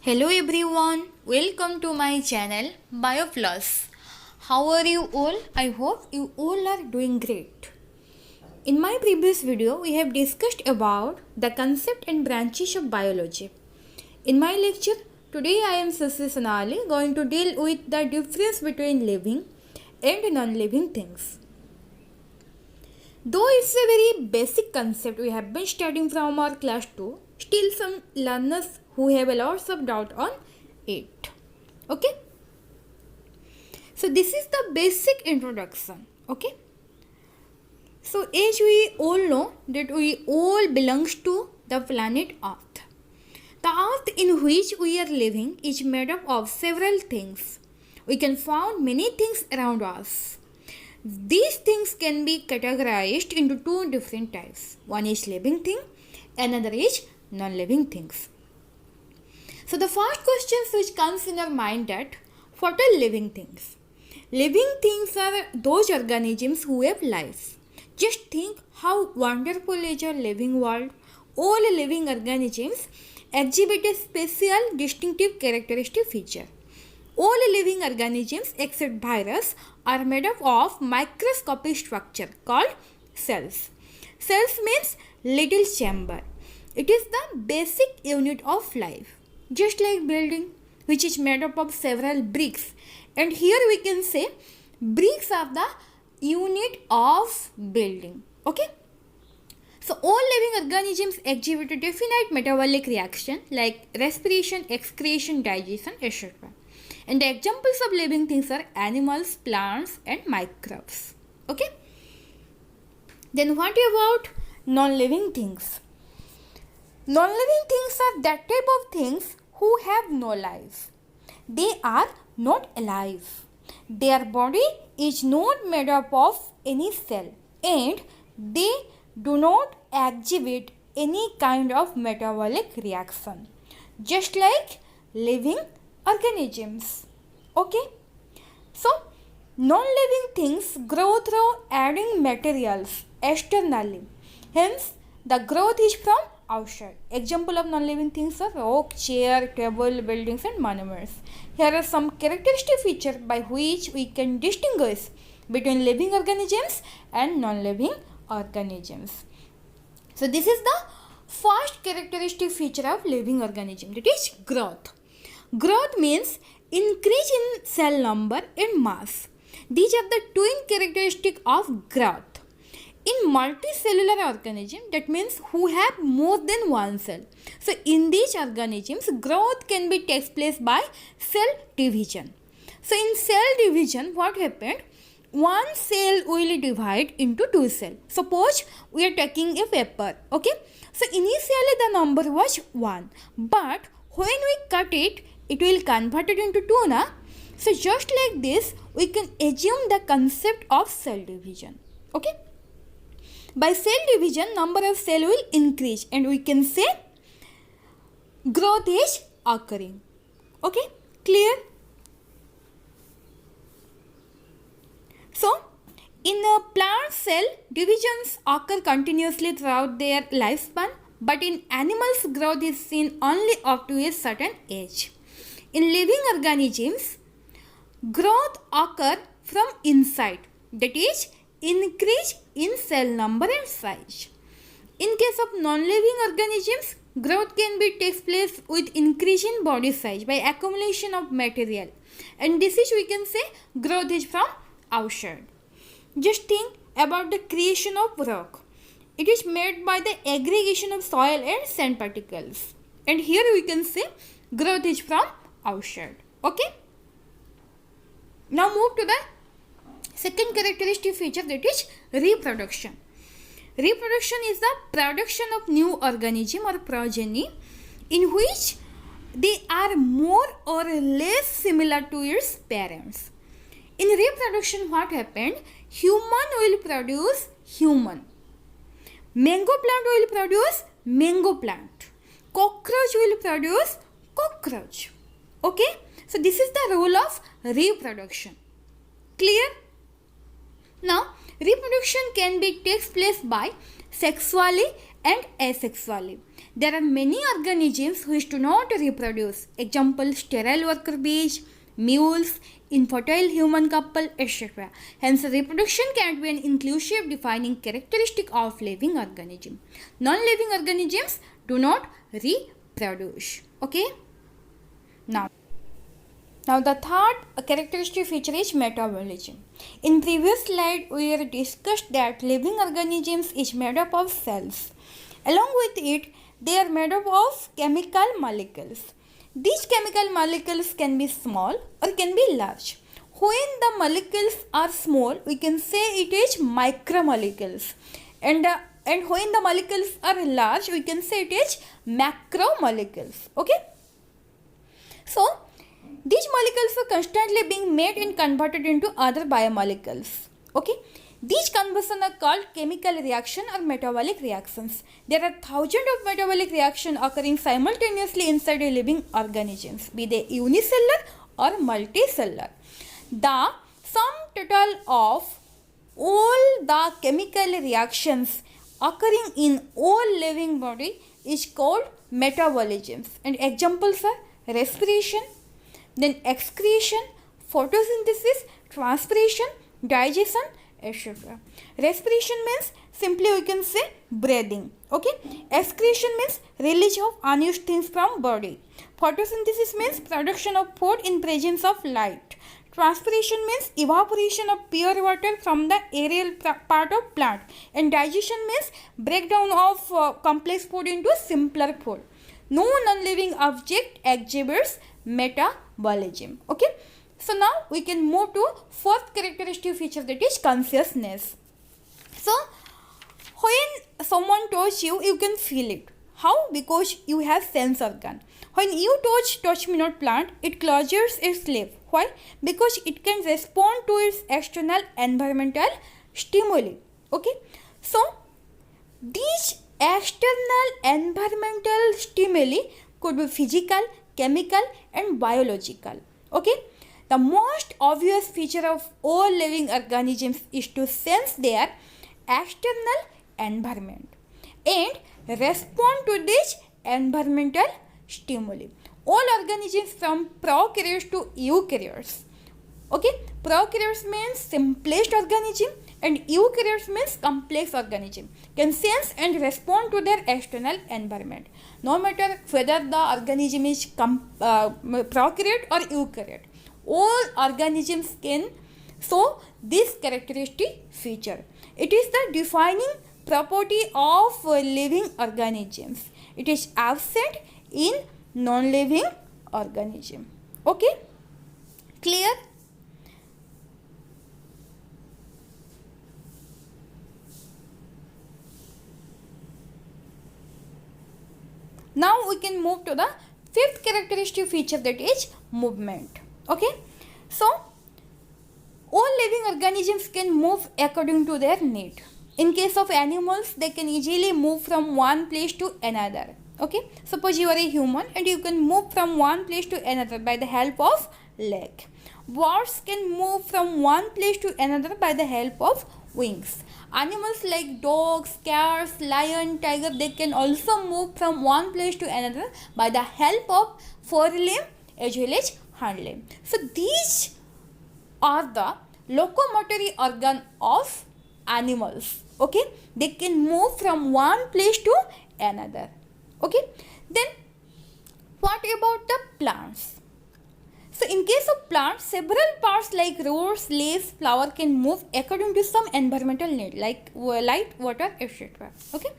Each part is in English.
Hello everyone, welcome to my channel BioPlus. How are you all? I hope you all are doing great. In my previous video, we have discussed about the concept and branches of biology. In my lecture, today I am Sasi Sonali going to deal with the difference between living and non-living things. Though it's a very basic concept we have been studying from our class 2, still some learners who have a lot of doubt on it. Okay? So this is the basic introduction. Okay? So as we all know that we all belongs to the planet Earth. The earth in which we are living is made up of several things. We can find many things around us. These things can be categorized into two different types. One is living thing, another is non-living things. So the first question which comes in our mind that what are living things? Living things are those organisms who have life. Just think how wonderful is our living world. All living organisms exhibit a special distinctive characteristic feature. All living organisms except virus are made up of microscopic structure called cells. Cells means little chamber. It is the basic unit of life. Just like building, which is made up of several bricks. And here we can say bricks are the unit of building. Okay? So all living organisms exhibit a definite metabolic reaction like respiration, excretion, digestion, etc. And the examples of living things are animals, plants and microbes. Okay? Then what about non-living things? Non-living things are that type of things who have no life. They are not alive. Their body is not made up of any cell and they do not exhibit any kind of metabolic reaction. Just like living organisms. Okay? So, non-living things grow through adding materials externally. Hence, the growth is from outside. Example of non-living things are rock, chair, table, buildings and monuments. Here are some characteristic features by which we can distinguish between living organisms and non-living organisms. So, this is the first characteristic feature of living organism, that is growth. Growth means increase in cell number and mass. These are the twin characteristics of growth. In multicellular organism, that means who have more than one cell. So in these organisms, growth can be takes place by cell division. So in cell division, what happened? One cell will divide into two cells. Suppose we are taking a paper. Okay. So initially the number was 1. But when we cut it, it will convert it into 2 na? So just like this, we can assume the concept of cell division. Okay. By cell division, number of cell will increase and we can say growth is occurring. Okay. Clear? So, in a plant cell, divisions occur continuously throughout their lifespan, but in animals, growth is seen only up to a certain age. In living organisms, growth occurs from inside, that is, increase in cell number and size. In case of non-living organisms, growth can be takes place with increase in body size by accumulation of material, and this is we can say growth is from outside. Just think about the creation of rock. It is made by the aggregation of soil and sand particles, and here we can say growth is from outside. Okay. Now move to the second characteristic feature, that is reproduction. Reproduction is the production of new organism or progeny in which they are more or less similar to its parents. In reproduction, what happened? Human will produce human. Mango plant will produce mango plant. Cockroach will produce cockroach. Okay? So this is the rule of reproduction. Clear? Now, reproduction can be takes place by sexually and asexually. There are many organisms which do not reproduce. Example, sterile worker bees, mules, infertile human couple, etc. Hence, reproduction can be an inclusive defining characteristic of living organism. Non-living organisms do not reproduce. Okay. Now the third characteristic feature is metabolism. In previous slide, we have discussed that living organisms is made up of cells. Along with it, they are made up of chemical molecules. These chemical molecules can be small or can be large. When the molecules are small, we can say it is micromolecules. And when the molecules are large, we can say it is macromolecules. Okay. So, these molecules are constantly being made and converted into other biomolecules. Okay. These conversions are called chemical reaction or metabolic reactions. There are thousands of metabolic reactions occurring simultaneously inside a living organisms, be they unicellular or multicellular. The sum total of all the chemical reactions occurring in all living body is called metabolisms. And examples are respiration, then excretion, photosynthesis, transpiration, digestion, etc. Respiration means simply we can say breathing. Okay. Excretion means release of unused things from body. Photosynthesis means production of food in presence of light. Transpiration means evaporation of pure water from the aerial part of plant. And digestion means breakdown of complex food into simpler food. No non-living object exhibits metabolism. Okay. So now we can move to fourth characteristic feature, that is consciousness. So when someone touches you, you can feel it. How? Because you have sense organ. When you touch me not plant, it closes its lips. Why? Because it can respond to its external environmental stimuli. Okay. So these external environmental stimuli could be physical, chemical and biological. Okay. The most obvious feature of all living organisms is to sense their external environment and respond to this environmental stimuli. All organisms from prokaryotes to eukaryotes. Okay, prokaryotes means simplest organism and eukaryotes means complex organism can sense and respond to their external environment. No matter whether the organism is prokaryote or eukaryote, all organisms can show this characteristic feature. It is the defining property of living organisms. It is absent in non-living organism. Okay, clear? Now we can move to the fifth characteristic feature, that is movement. Okay, so all living organisms can move according to their need. In case of animals, they can easily move from one place to another. Okay, suppose you are a human and you can move from one place to another by the help of leg. Birds can move from one place to another by the help of wings. Animals like dogs, cats, lion, tiger, they can also move from one place to another by the help of forelimb as well as hind limb. So these are the locomotory organ of animals. Okay, they can move from one place to another. Okay, then what about the plants? So in case of plants, several parts like roots, leaves, flower can move according to some environmental need like light, water, etc. Okay,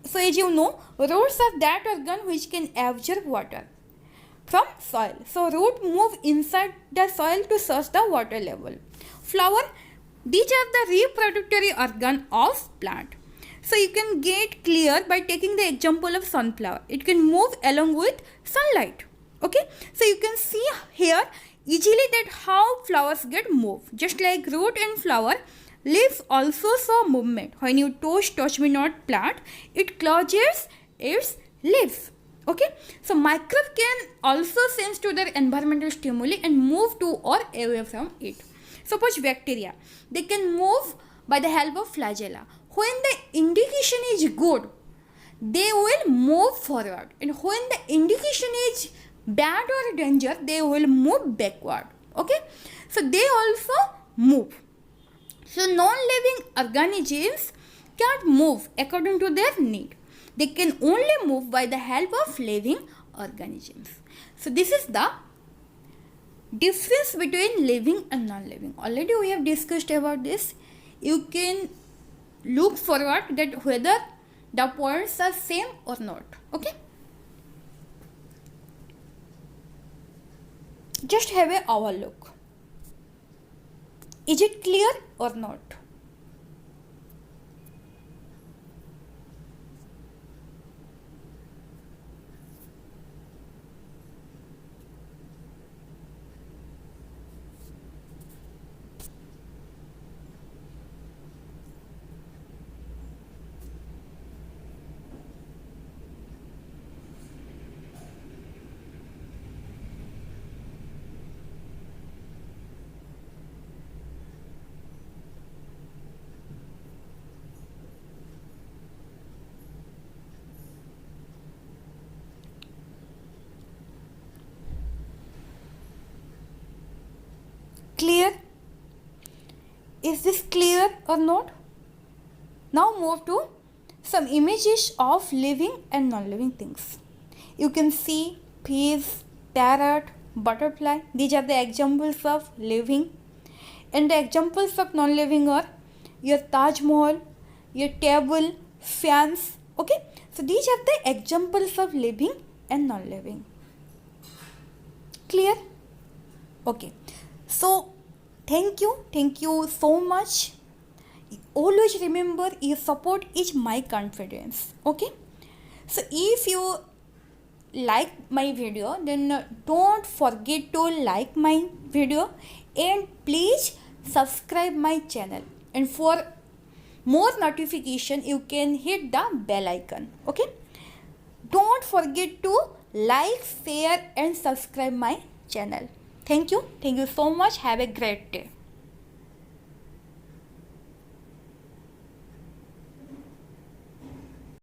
so as you know, roots are that organ which can absorb water from soil. So root move inside the soil to search the water level. Flower, these are the reproductory organ of plant. So you can get clear by taking the example of sunflower. It can move along with sunlight. Okay, so you can see here easily that how flowers get moved. Just like root and flower, leaves also show movement. When you touch me not plant, it closes its leaves. Okay, so microbe can also sense to their environmental stimuli and move to or away from it. Suppose bacteria, they can move by the help of flagella. When the indication is good, they will move forward, and when the indication is bad or danger, they will move backward. Okay, so they also move. So non-living organisms can't move according to their need. They can only move by the help of living organisms. So this is the difference between living and non-living. Already we have discussed about this. You can look forward that whether the points are same or not. Okay, just have a overlook. Is it clear or not? Clear? Is this clear or not? Now move to some images of living and non-living things. You can see fish, parrot, butterfly. These are the examples of living. And the examples of non-living are your Taj Mahal, your table, fans. Okay, so these are the examples of living and non-living. Clear? Okay, so thank you so much. Always remember, your support is my confidence. Okay, so if you like my video, then don't forget to like my video, and please subscribe my channel, and for more notification you can hit the bell icon. Okay, don't forget to like, share and subscribe my channel. Thank you so much. Have a great day.